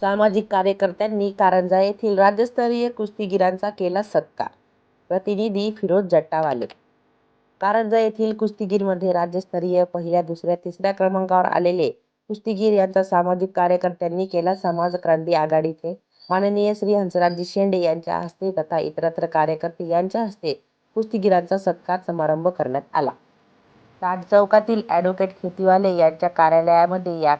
सामाजिक कार्यकर्त्यांनी कारंजा येथील राज्यस्तरीय कुस्तीगीरांचा केला सत्कार. प्रतिनिधी फिरोज जट्टावाले. कारंजा येथील कुस्तीगीरमध्ये राज्यस्तरीय पहिल्या, दुसऱ्या, तिसऱ्या क्रमांकावर आलेले कुस्तीगीर यांचा सामाजिक कार्यकर्त्यांनी केला. समाज क्रांती आघाडीचे माननीय श्री हंसराजजी शेंडे यांच्या हस्ते तथा इतरत्र कार्यकर्ते यांच्या हस्ते कुस्तीगीरांचा सत्कार समारंभ करण्यात आला. ताज चौकातील ॲडव्होकेट खेतीवाले यांच्या कार्यालयामध्ये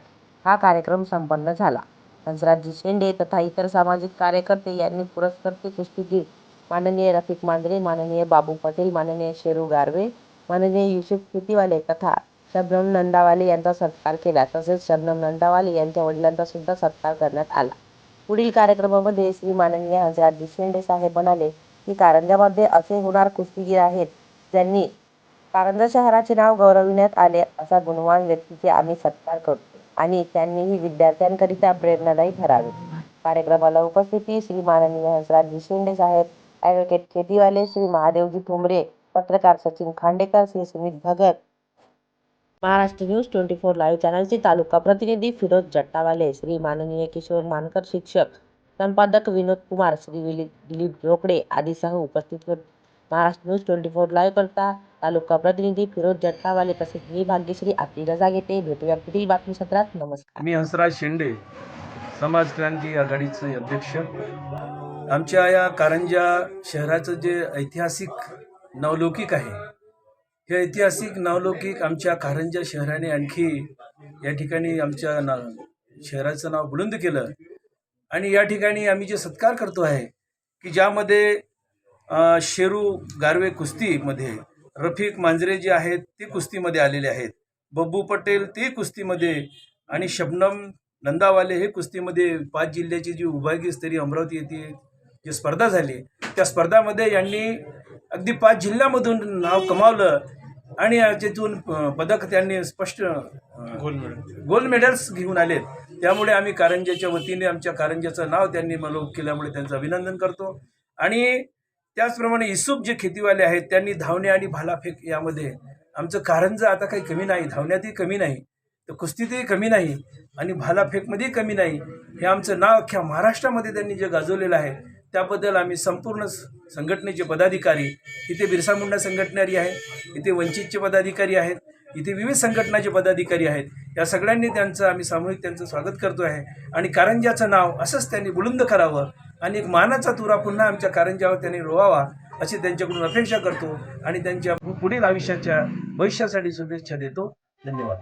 हा कार्यक्रम संपन्न झाला. हंसराजजी शेंडे तथा इतर सामाजिक कार्यकर्ते यांनी पुरस्कृत कुस्तीगीर माननीय रफिक मांजरे, माननीय बाबू पटेल, माननीय शेरू गारवे, माननीय युसुफ खेतीवाले तथा शबनम नंदावाले यांचा सत्कार केला. तसेच शबनम नंदावाले यांच्या वडिलांचा सुद्धा सत्कार करण्यात आला. पुढील कार्यक्रमामध्ये श्री माननीय हंसराजजी शेंडे साहेब म्हणाले की कारंजामध्ये असे होणार कुस्तीगीर आहेत ज्यांनी कारंजा शहराचे नाव गौरविण्यात आले अशा गुणवान व्यक्तीचे आम्ही सत्कार करतो आणि त्यांनीही विद्यार्थ्यांकरिता प्रेरणादायी ठरावे. कार्यक्रमाला उपस्थिती श्री माननीय हंसराजजी शेंडे साहेब, ॲडव्होकेट खेतीवाले, श्री महादेवजी ठोंबरे, पत्रकार सचिन खांडेकर, श्री सुमित भगत. महाराष्ट्र न्यूज 24 लाईव्ह चॅनलचे तालुका प्रतिनिधी फिरोज जट्टावाले, श्री माननीय किशोर मानकर, शिक्षक संपादक विनोद कुमार, श्री दिलीप रोकडे आदीसह उपस्थित होते. महाराष्ट्र न्यूज 24 लाईव्ह करता तालुका प्रतिनिधी फिरोज जट्टावाले तसेच मी भाग्यश्री आपली रजा घेते. भेटूया पुढील बातमी सत्रात. नमस्कार. मी हंसराज शेंडे, समाज क्रांती आघाडीचे अध्यक्ष. आमच्या या कारंजा शहराचं जे ऐतिहासिक नावलौकिक आहे, हे ऐतिहासिक नावलौकिक आमच्या कारंजा शहराने आणखी या ठिकाणी आमच्या शहराचं नाव बुलंद केलं. आणि या ठिकाणी आम्ही जे सत्कार करतो आहे की ज्यामध्ये शेरू गारवे कुस्तीमध्ये, रफिक मांजरे जे आहेत ते कुस्तीमध्ये आलेले आहेत, बब्बू पटेल ते कुस्तीमध्ये आणि शबनम नंदावाले हे कुस्तीमध्ये 5 जिल्ह्याची जी विभागीय स्तरीय अमरावती येथे जी स्पर्धा झाली त्या स्पर्धामध्ये यांनी अगदी 5 जिल्ह्यामधून नाव कमावलं आणि याच्यातून पदक त्यांनी स्पष्ट गोल्ड मेडल्स घेऊन आलेत. त्यामुळे आम्ही कारंजाच्या वतीने आमच्या कारंजाचं नाव त्यांनी मलौक केल्यामुळे त्यांचं अभिनंदन करतो. आणि त्याचप्रमाणे युसुफ जे खेतीवाले आहेत त्यांनी धावणे आणि भालाफेक यामध्ये आमचं कारंजा आता काही कमी नाही, धावण्यातही कमी नाही, तर कुस्तीतही कमी नाही आणि भालाफेकमध्येही कमी नाही. हे आमचं नाव अख्ख्या महाराष्ट्रामध्ये त्यांनी जे गाजवलेलं आहे त्याबद्दल आम्ही संपूर्ण संघटनेचे पदाधिकारी, इथे बिरसा मुंडा संघटनारी आहे, इथे वंचितचे पदाधिकारी आहेत, इथे विविध संघटनाचे पदाधिकारी आहेत, या सगळ्यांनी त्यांचं आम्ही सामूहिक त्यांचं स्वागत करतो आहे. आणि कारंजाचं नाव असंच त्यांनी बुलंद करावं आणि एक मानाचा तुरा पुन्हा आमच्या कारंजावर त्यांनी रोवावा अशी त्यांच्याकडून अपेक्षा करतो आणि त्यांच्या पुढील आयुष्याच्या भविष्यासाठी शुभेच्छा देतो. धन्यवाद.